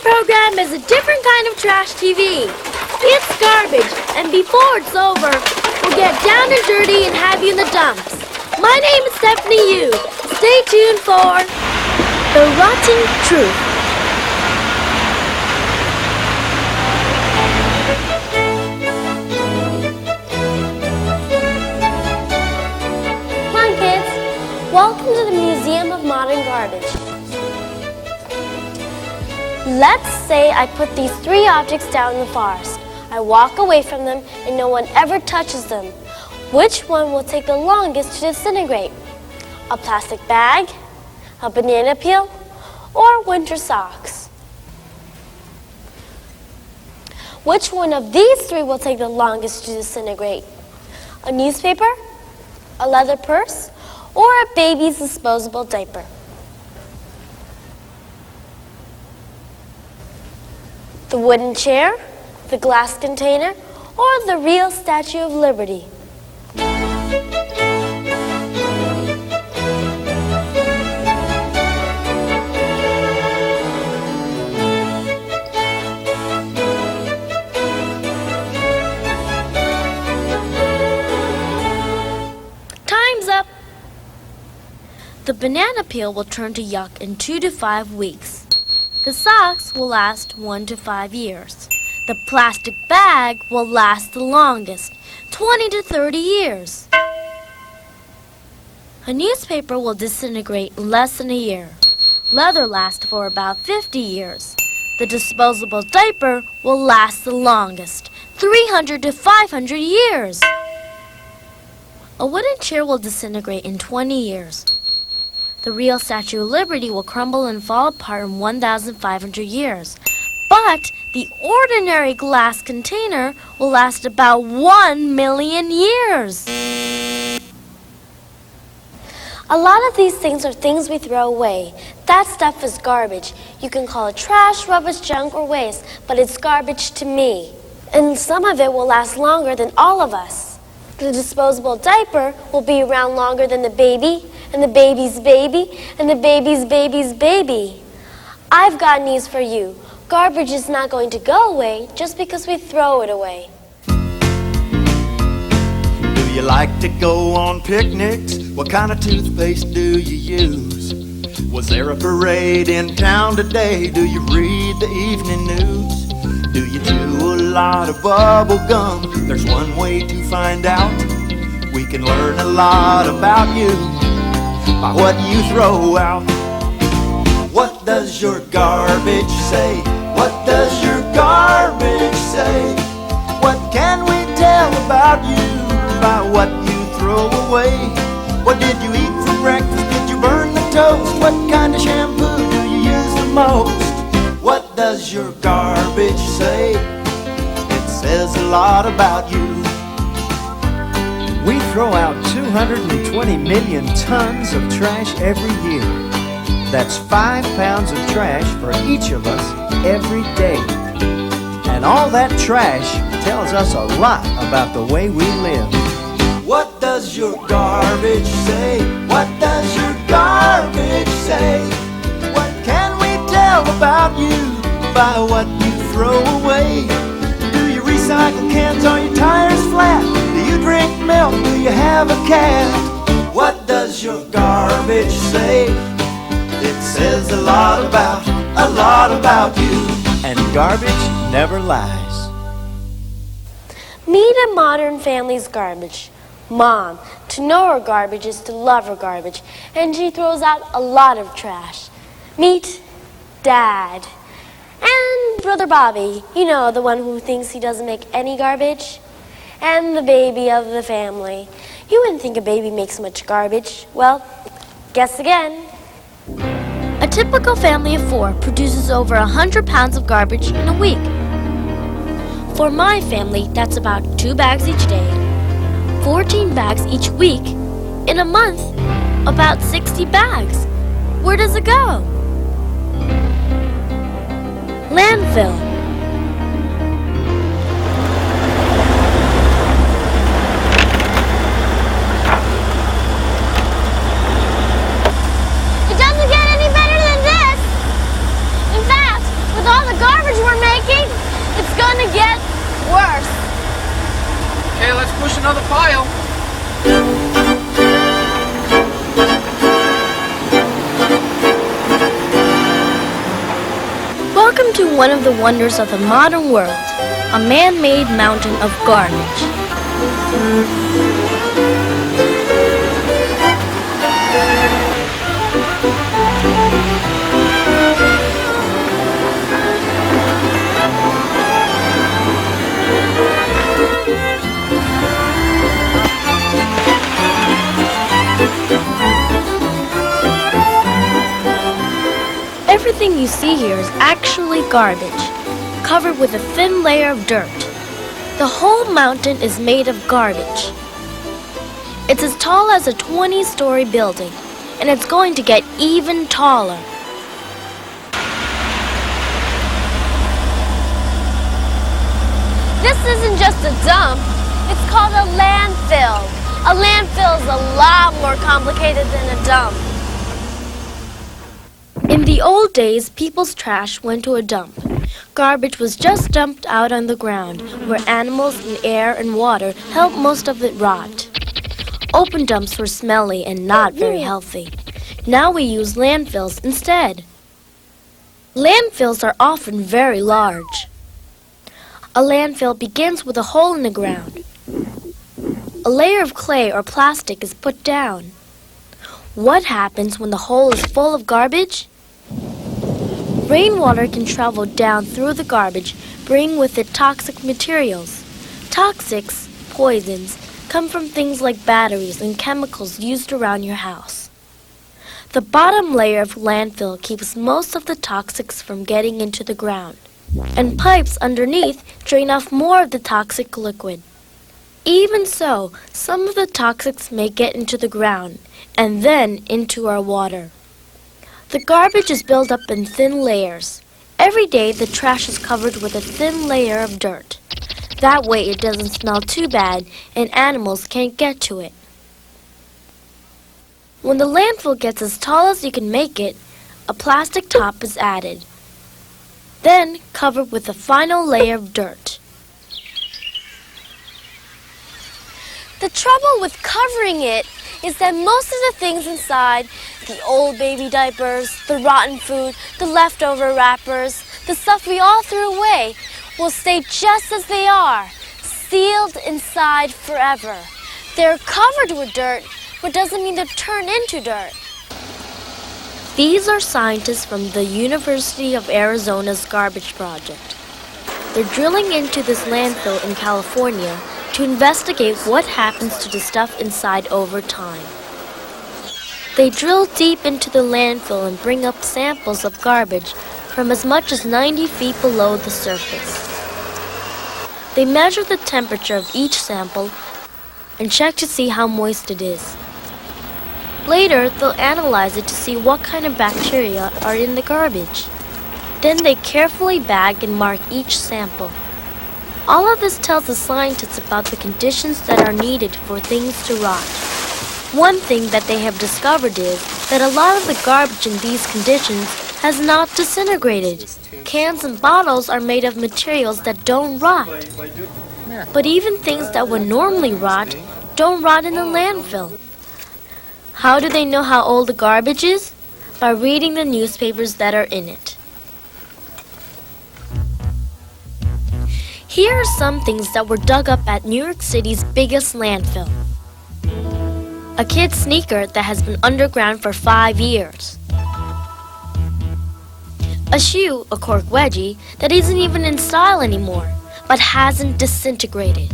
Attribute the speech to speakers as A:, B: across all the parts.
A: Program is a different kind of trash TV. It's garbage, and before it's over, we'll get down and dirty and have you in the dumps. My name is Stephanie Yu. Stay tuned for The Rotton Truth. Come on, kids. Welcome to the Museum of Modern Garbage. Let's say I put these three objects down in the forest. I walk away from them and no one ever touches them. Which one will take the longest to disintegrate? A plastic bag, a banana peel, or winter socks? Which one of these three will take the longest to disintegrate? A newspaper, a leather purse, or a baby's disposable diaper? The wooden chair, the glass container, or the real Statue of Liberty? Time's up! The banana peel will turn to yuck in 2 to 5 weeks. The socks will last 1 to 5 years. The plastic bag will last the longest, 20 to 30 years. A newspaper will disintegrate in less than a year. Leather lasts for about 50 years. The disposable diaper will last the longest, 300 to 500 years. A wooden chair will disintegrate in 20 years. The real Statue of Liberty will crumble and fall apart in 1,500 years. But the ordinary glass container will last about 1 million years. A lot of these things are things we throw away. That stuff is garbage. You can call it trash, rubbish, junk, or waste, but it's garbage to me. And some of it will last longer than all of us. The disposable diaper will be around longer than the baby, and the baby's baby, and the baby's baby's baby. I've got news for you. Garbage is not going to go away just because we throw it away.
B: Do you like to go on picnics? What kind of toothpaste do you use? Was there a parade in town today? Do you read the evening news? Do you chew a lot of bubble gum? There's one way to find out. We can learn a lot about you by what you throw out. What does your garbage say? What does your garbage say? What can we tell about you by what you throw away? What did you eat for breakfast? Did you burn the toast? What kind of shampoo do you use the most? What does your garbage say? It says a lot about you.
C: We throw out 220 million tons of trash every year. That's 5 pounds of trash for each of us every day. And all that trash tells us a lot about the way we live.
B: What does your garbage say? What does your garbage say? What can we tell about you by what you throw away? Do you recycle cans? Are your tires flat? Do you drink milk? Do you have a cat? What does your garbage say? It says a lot about you.
C: And garbage never lies.
A: Meet a modern family's garbage. Mom, to know her garbage is to love her garbage, and she throws out a lot of trash. Meet Dad. And Brother Bobby, you know, the one who thinks he doesn't make any garbage. And the baby of the family. You wouldn't think a baby makes much garbage. Well, guess again. A typical family of 4 produces over 100 pounds of garbage in a week. For my family, that's about 2 bags each day, 14 bags each week. In a month, about 60 bags. Where does it go? landfill. It doesn't get any better than this. In fact, with all the garbage we're making, it's gonna get worse.
D: Okay, let's push another pile.
A: Welcome to one of the wonders of the modern world, a man-made mountain of garbage. Everything you see here is actually garbage, covered with a thin layer of dirt. The whole mountain is made of garbage. It's as tall as a 20-story building, and it's going to get even taller. This isn't just a dump, it's called a landfill. A landfill is a lot more complicated than a dump. In the old days, people's trash went to a dump. Garbage was just dumped out on the ground, where animals and air and water helped most of it rot. Open dumps were smelly and not very healthy. Now we use landfills instead. Landfills are often very large. A landfill begins with a hole in the ground. A layer of clay or plastic is put down. What happens when the hole is full of garbage? Rainwater can travel down through the garbage, bringing with it toxic materials. Toxics, poisons, come from things like batteries and chemicals used around your house. The bottom layer of landfill keeps most of the toxics from getting into the ground, and pipes underneath drain off more of the toxic liquid. Even so, some of the toxics may get into the ground, and then into our water. The garbage is built up in thin layers. Every day, the trash is covered with a thin layer of dirt. That way, it doesn't smell too bad and animals can't get to it. When the landfill gets as tall as you can make it, a plastic top is added, then covered with a final layer of dirt. The trouble with covering it is that most of the things inside, the old baby diapers, the rotten food, the leftover wrappers, the stuff we all threw away, will stay just as they are, sealed inside forever. They're covered with dirt, but doesn't mean they'll turn into dirt. These are scientists from the University of Arizona's garbage project. They're drilling into this landfill in California to investigate what happens to the stuff inside over time. They drill deep into the landfill and bring up samples of garbage from as much as 90 feet below the surface. They measure the temperature of each sample and check to see how moist it is. Later, they'll analyze it to see what kind of bacteria are in the garbage. Then they carefully bag and mark each sample. All of this tells the scientists about the conditions that are needed for things to rot. One thing that they have discovered is that a lot of the garbage in these conditions has not disintegrated. Cans and bottles are made of materials that don't rot. But even things that would normally rot don't rot in the landfill. How do they know how old the garbage is? By reading the newspapers that are in it. Here are some things that were dug up at New York City's biggest landfill. A kid's sneaker that has been underground for 5 years. A shoe, a cork wedgie, that isn't even in style anymore, but hasn't disintegrated.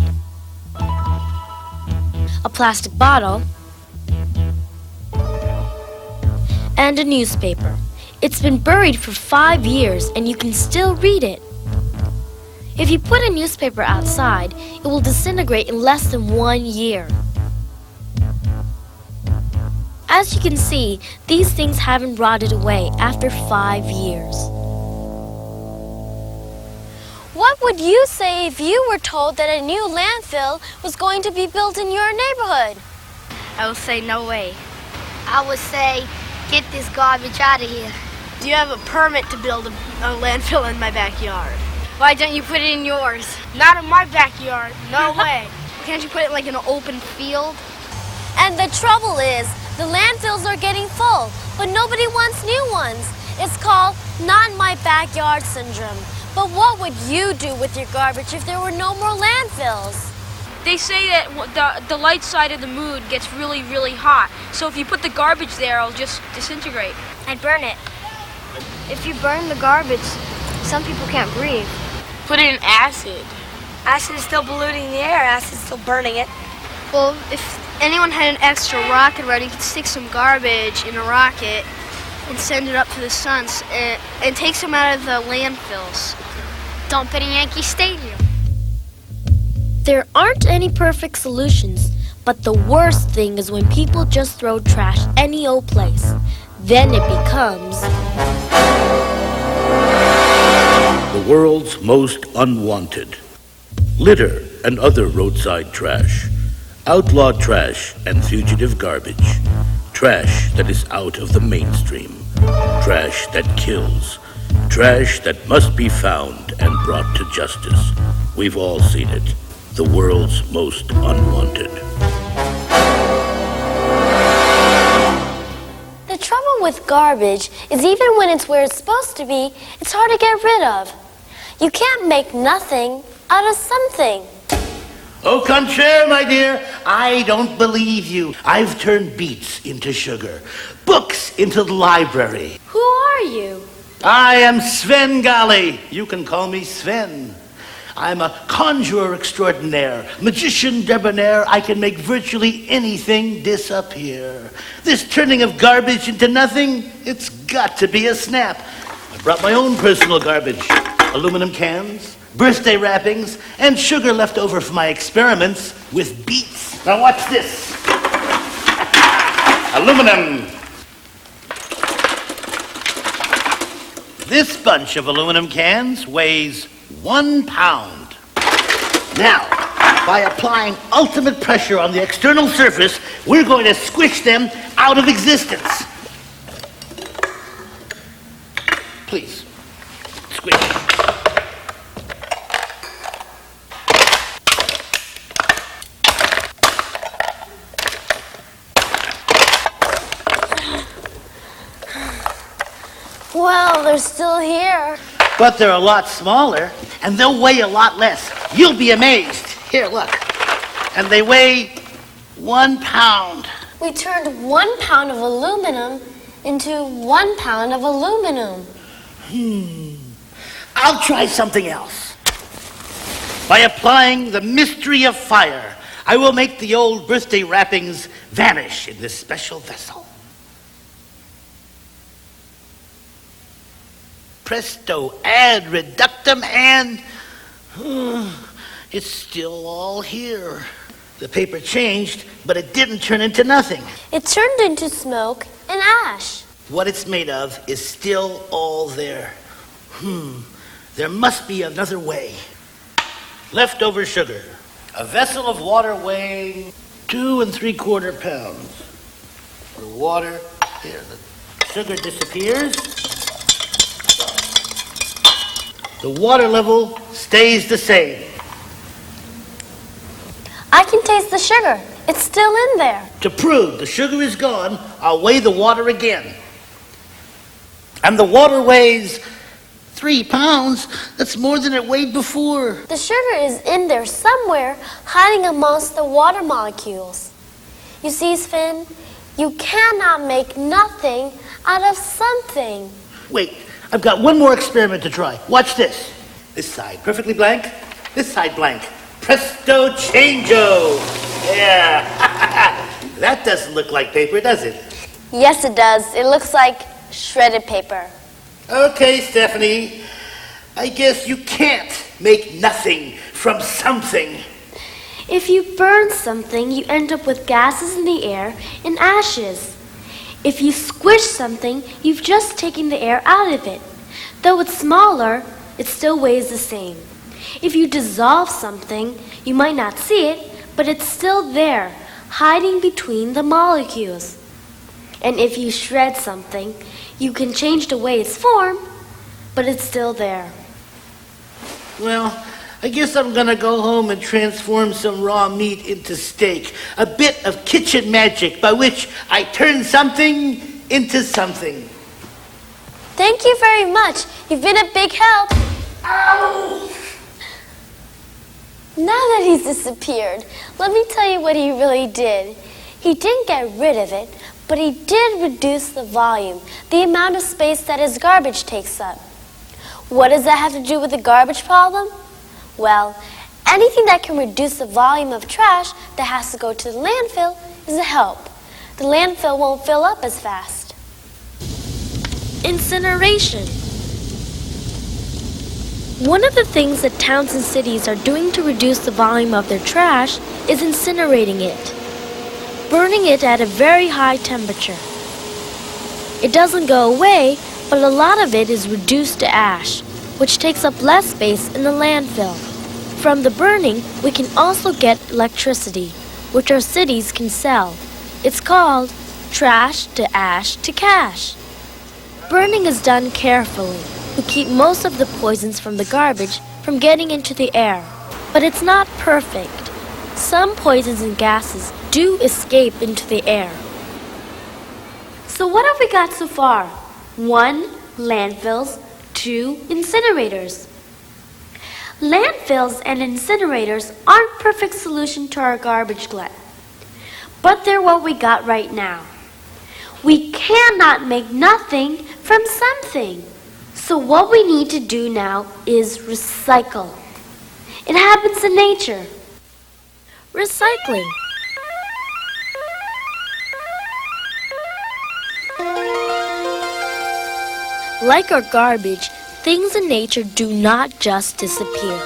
A: A plastic bottle. And a newspaper. It's been buried for 5 years and you can still read it. If you put a newspaper outside, it will disintegrate in less than 1 year. As you can see, these things haven't rotted away after 5 years. would you say if you were told that a new landfill was going to be built in your neighborhood?
E: I would say no way.
F: I would say, get this garbage out of here.
E: Do you have a permit to build a landfill in my backyard? Why don't you put it in yours?
F: Not in my backyard. No way.
E: Can't you put it like in an open field?
A: And the trouble is, the landfills are getting full, but nobody wants new ones. It's called not in my backyard syndrome. But what would you do with your garbage if there were no more landfills?
G: They say that the light side of the moon gets really, really hot. So if you put the garbage there, it'll just disintegrate.
E: I'd burn it. If you burn the garbage, some people can't breathe.
G: Put it in acid.
F: Acid is still polluting the air. Acid's still burning it.
E: Well, if anyone had an extra rocket ready, you could stick some garbage in a rocket and send it up to the sun and take some out of the landfills. Dump it in Yankee Stadium.
A: There aren't any perfect solutions, but the worst thing is when people just throw trash any old place. Then it becomes
H: the world's most unwanted. Litter and other roadside trash. Outlawed trash and fugitive garbage. Trash that is out of the mainstream. Trash that kills. Trash that must be found and brought to justice. We've all seen it. The world's most unwanted.
A: The trouble with garbage is even when it's where it's supposed to be, it's hard to get rid of. You can't make nothing out of something.
I: Au contraire, my dear, I don't believe you. I've turned beets into sugar, books into the library.
A: Who are you?
I: I am Sven Gali. You can call me Sven. I'm a conjurer extraordinaire, magician debonair. I can make virtually anything disappear. This turning of garbage into nothing, it's got to be a snap. I brought my own personal garbage. Aluminum cans, birthday wrappings, and sugar left over from my experiments with beets. Now watch this. Aluminum. This bunch of aluminum cans weighs 1 pound. Now, by applying ultimate pressure on the external surface, we're going to squish them out of existence. Please, squish.
A: Well, they're still here.
I: But they're a lot smaller, and they'll weigh a lot less. You'll be amazed. Here, look. And they weigh 1 pound.
A: We turned 1 pound of aluminum into 1 pound of aluminum.
I: I'll try something else. By applying the mystery of fire, I will make the old birthday wrappings vanish in this special vessel. Presto, ad reductum, and it's still all here. The paper changed, but it didn't turn into nothing.
A: It turned into smoke and ash.
I: What it's made of is still all there. There must be another way. Leftover sugar. A vessel of water weighing 2 3/4 pounds. The water, here, the sugar disappears. The water level stays the same.
A: I can taste the sugar. It's still in there.
I: To prove the sugar is gone, I'll weigh the water again. And the water weighs 3 pounds. That's more than it weighed before.
A: The sugar is in there somewhere, hiding amongst the water molecules. You see, Sven, you cannot make nothing out of something.
I: Wait, I've got one more experiment to try. Watch this. This side perfectly blank, this side blank. Presto changeo. Yeah. That doesn't look like paper, does it?
A: Yes, it does. It looks like shredded paper.
I: Okay, Stephanie. I guess you can't make nothing from something.
A: If you burn something, you end up with gases in the air and ashes. If you squish something, you've just taken the air out of it. Though it's smaller, it still weighs the same. If you dissolve something, you might not see it, but it's still there, hiding between the molecules. And if you shred something, you can change the way it's formed, but it's still there.
I: Well, I guess I'm gonna go home and transform some raw meat into steak. A bit of kitchen magic by which I turn something into something.
A: Thank you very much. You've been a big help.
I: Ow!
A: Now that he's disappeared, let me tell you what he really did. He didn't get rid of it, but he did reduce the volume, the amount of space that his garbage takes up. What does that have to do with the garbage problem? Well, anything that can reduce the volume of trash that has to go to the landfill is a help. The landfill won't fill up as fast. Incineration. One of the things that towns and cities are doing to reduce the volume of their trash is incinerating it, burning it at a very high temperature. It doesn't go away, but a lot of it is reduced to ash, which takes up less space in the landfill. From the burning, we can also get electricity, which our cities can sell. It's called trash to ash to cash. Burning is done carefully to keep most of the poisons from the garbage from getting into the air. But it's not perfect. Some poisons and gases do escape into the air. So what have we got so far? 1, landfills. 2, incinerators. Landfills and incinerators aren't perfect solution to our garbage glut, but they're what we got right now. We cannot make nothing from something. So what we need to do now is recycle. It happens in nature. Recycling. Like our garbage, things in nature do not just disappear.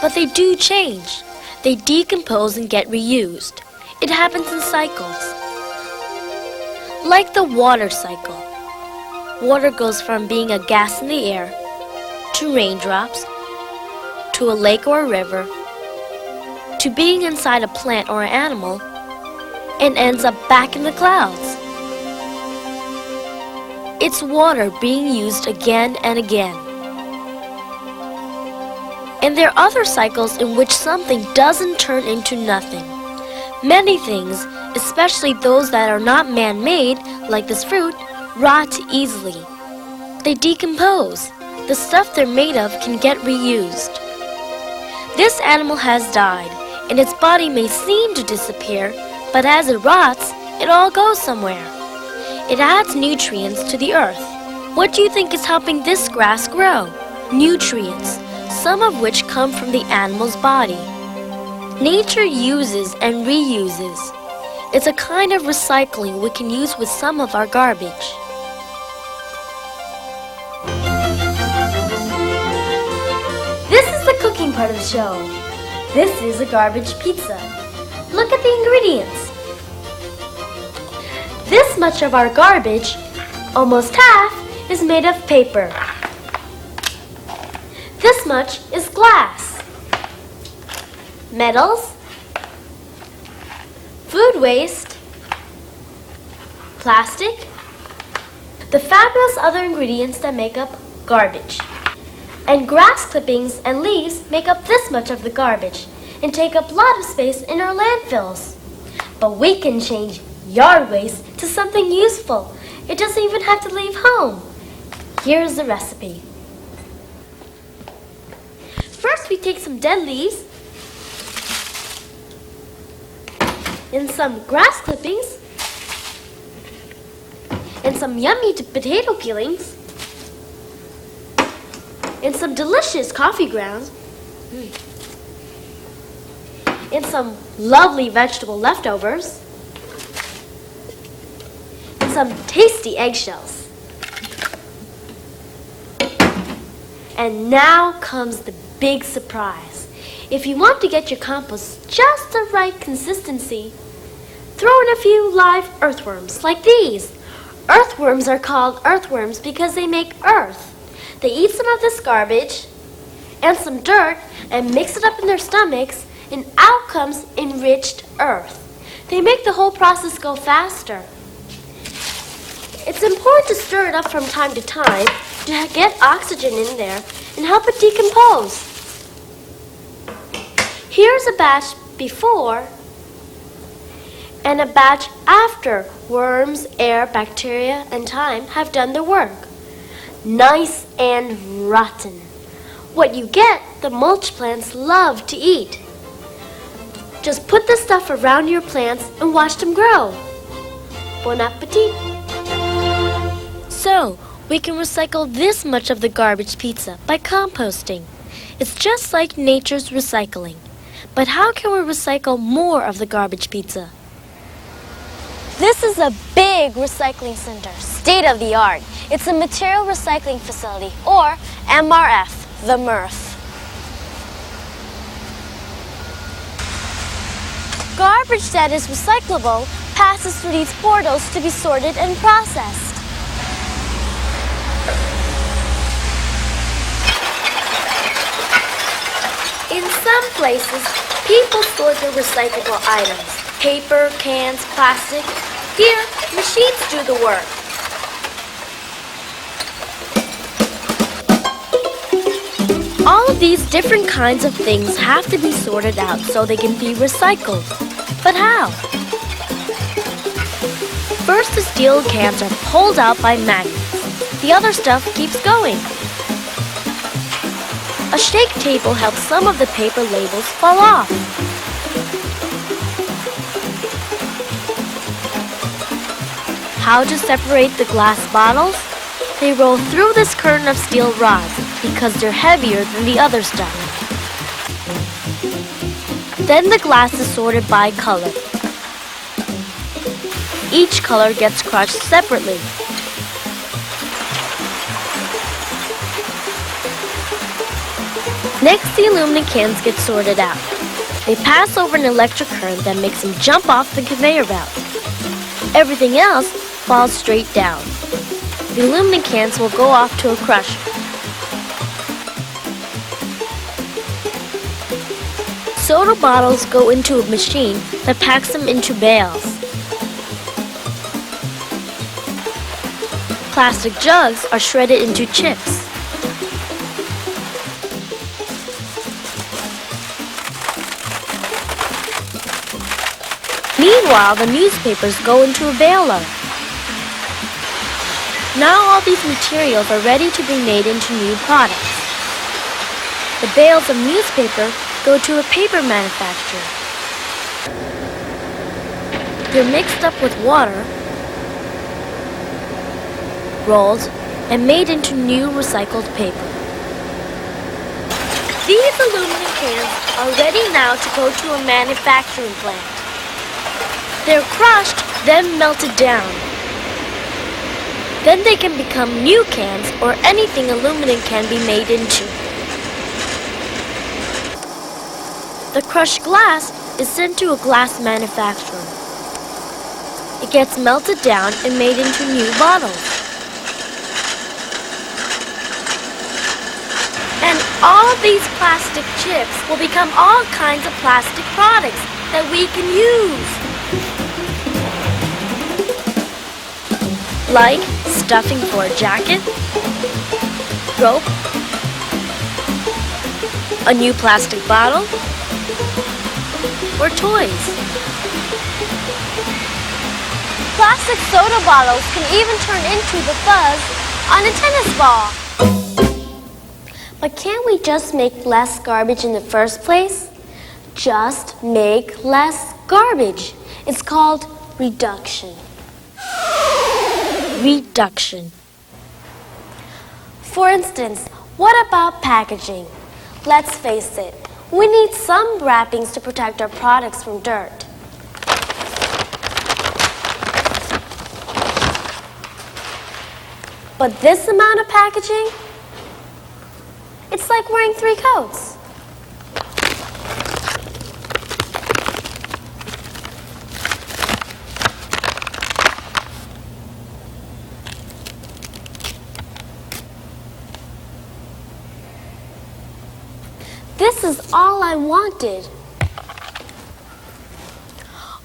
A: But they do change. They decompose and get reused. It happens in cycles. Like the water cycle. Water goes from being a gas in the air, to raindrops, to a lake or a river, to being inside a plant or an animal, and ends up back in the clouds. It's water being used again and again. And there are other cycles in which something doesn't turn into nothing. Many things, especially those that are not man-made, like this fruit, rot easily. They decompose. The stuff they're made of can get reused. This animal has died, and its body may seem to disappear, but as it rots, it all goes somewhere. It adds nutrients to the earth. What do you think is helping this grass grow? Nutrients, some of which come from the animal's body. Nature uses and reuses. It's a kind of recycling we can use with some of our garbage. This is the cooking part of the show. This is a garbage pizza. Look at the ingredients. This much of our garbage, almost half, is made of paper. This much is glass, metals, food waste, plastic, the fabulous other ingredients that make up garbage. And grass clippings and leaves make up this much of the garbage and take up a lot of space in our landfills. But we can change yard waste to something useful. It doesn't even have to leave home. Here's the recipe. First, we take some dead leaves and some grass clippings and some yummy potato peelings and some delicious coffee grounds and some lovely vegetable leftovers and some tasty eggshells. And now comes the big surprise. If you want to get your compost just the right consistency, throw in a few live earthworms like these. Earthworms are called earthworms because they make earth. They eat some of this garbage and some dirt and mix it up in their stomachs, and out comes enriched earth. They make the whole process go faster. It's important to stir it up from time to time to get oxygen in there and help it decompose. Here's a batch before and a batch after worms, air, bacteria, and time have done their work. Nice and rotten. What you get, the mulch plants love to eat. Just put the stuff around your plants and watch them grow. Bon appetit. So, we can recycle this much of the garbage pizza by composting. It's just like nature's recycling. But how can we recycle more of the garbage pizza?
J: This is a big recycling center, state of the art. It's a material recycling facility, or MRF, the MRF. Garbage that is recyclable passes through these portals to be sorted and processed.
A: In some places, people sort their recyclable items. Paper, cans, plastic. Here, machines do the work. All of these different kinds of things have to be sorted out so they can be recycled. But how? First, the steel cans are pulled out by magnets. The other stuff keeps going. A shake table helps some of the paper labels fall off. How to separate the glass bottles? They roll through this curtain of steel rods because they're heavier than the other stuff. Then the glass is sorted by color. Each color gets crushed separately. Next, the aluminum cans get sorted out. They pass over an electric current that makes them jump off the conveyor belt. Everything else falls straight down. The aluminum cans will go off to a crusher. Soda bottles go into a machine that packs them into bales. Plastic jugs are shredded into chips. Meanwhile, the newspapers go into a baler. Now all these materials are ready to be made into new products. The bales of newspaper go to a paper manufacturer. They're mixed up with water, rolled, and made into new recycled paper. These aluminum cans are ready now to go to a manufacturing plant. They're crushed, then melted down. Then they can become new cans or anything aluminum can be made into. The crushed glass is sent to a glass manufacturer. It gets melted down and made into new bottles. And all of these plastic chips will become all kinds of plastic products that we can use. Like stuffing for a jacket, rope, a new plastic bottle, or toys.
J: Plastic soda bottles can even turn into the fuzz on a tennis ball.
A: But can't we just make less garbage in the first place? Just make less garbage. It's called reduction. Reduction. For instance, what about packaging? Let's face it, we need some wrappings to protect our products from dirt. But this amount of packaging? It's like wearing 3 coats. This is all I wanted.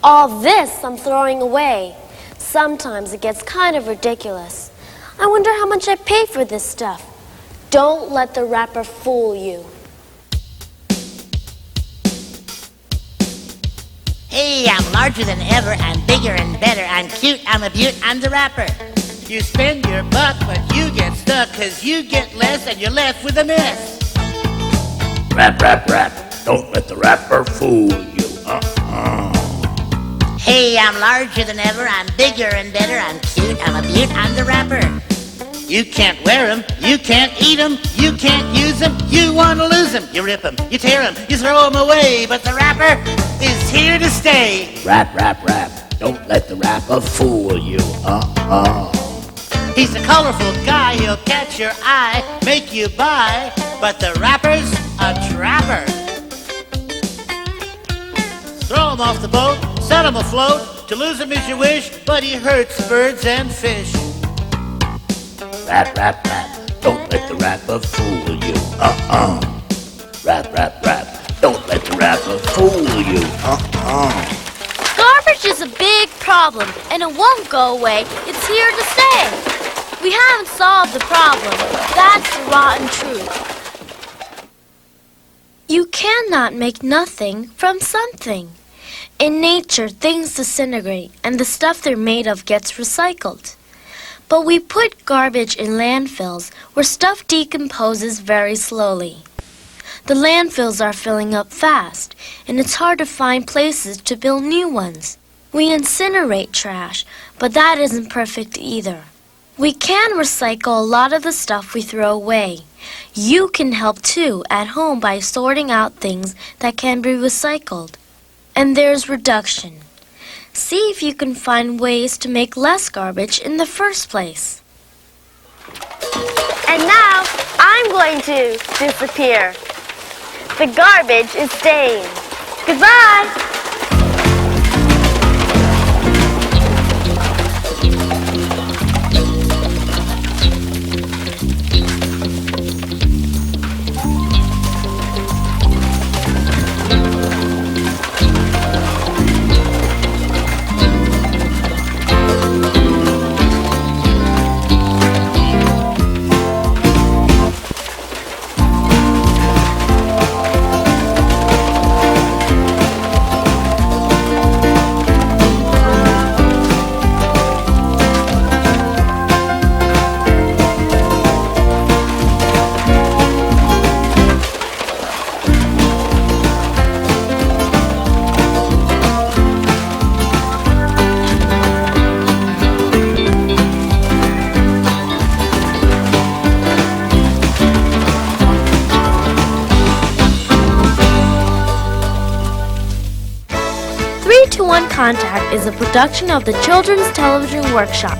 A: All this I'm throwing away. Sometimes it gets kind of ridiculous. I wonder how much I pay for this stuff. Don't let the wrapper fool you.
K: Hey, I'm larger than ever, I'm bigger and better, I'm cute, I'm a beaut, I'm the rapper. You spend your buck, but you get stuck, 'cause you get less and you're left with a mess.
H: Rap, rap, rap. Don't let the rapper fool you.
K: Hey, I'm larger than ever, I'm bigger and better, I'm cute, I'm a beaut, I'm the rapper. You can't wear 'em, you can't eat 'em, you can't use 'em, you want to lose 'em. You rip 'em, you tear 'em, you throw 'em away, but the rapper is here to stay.
H: Rap, rap, rap. Don't let the rapper fool you.
K: He's a colorful guy, he'll catch your eye, make you buy, but the rapper's a trapper. Throw him off the boat, set him afloat, to lose him is your wish, but he hurts birds and fish.
H: Rap, rap, rap. Don't let the rapper fool you. Rap, rap, rap. Don't let the rapper fool you.
J: Garbage is a big problem, and it won't go away. It's here to stay. We haven't solved the problem. That's the rotten truth. You cannot make nothing from something. In nature, things disintegrate, and the stuff they're made of gets recycled. But we put garbage in landfills where stuff decomposes very slowly. The landfills are filling up fast, and it's hard to find places to build new ones. We incinerate trash, but that isn't perfect either. We can recycle a lot of the stuff we throw away. You can help too at home by sorting out things that can be recycled. And there's reduction. See if you can find ways to make less garbage in the first place.
A: And now I'm going to disappear. The garbage is staying. Goodbye.
J: Contact is a production of the Children's Television Workshop.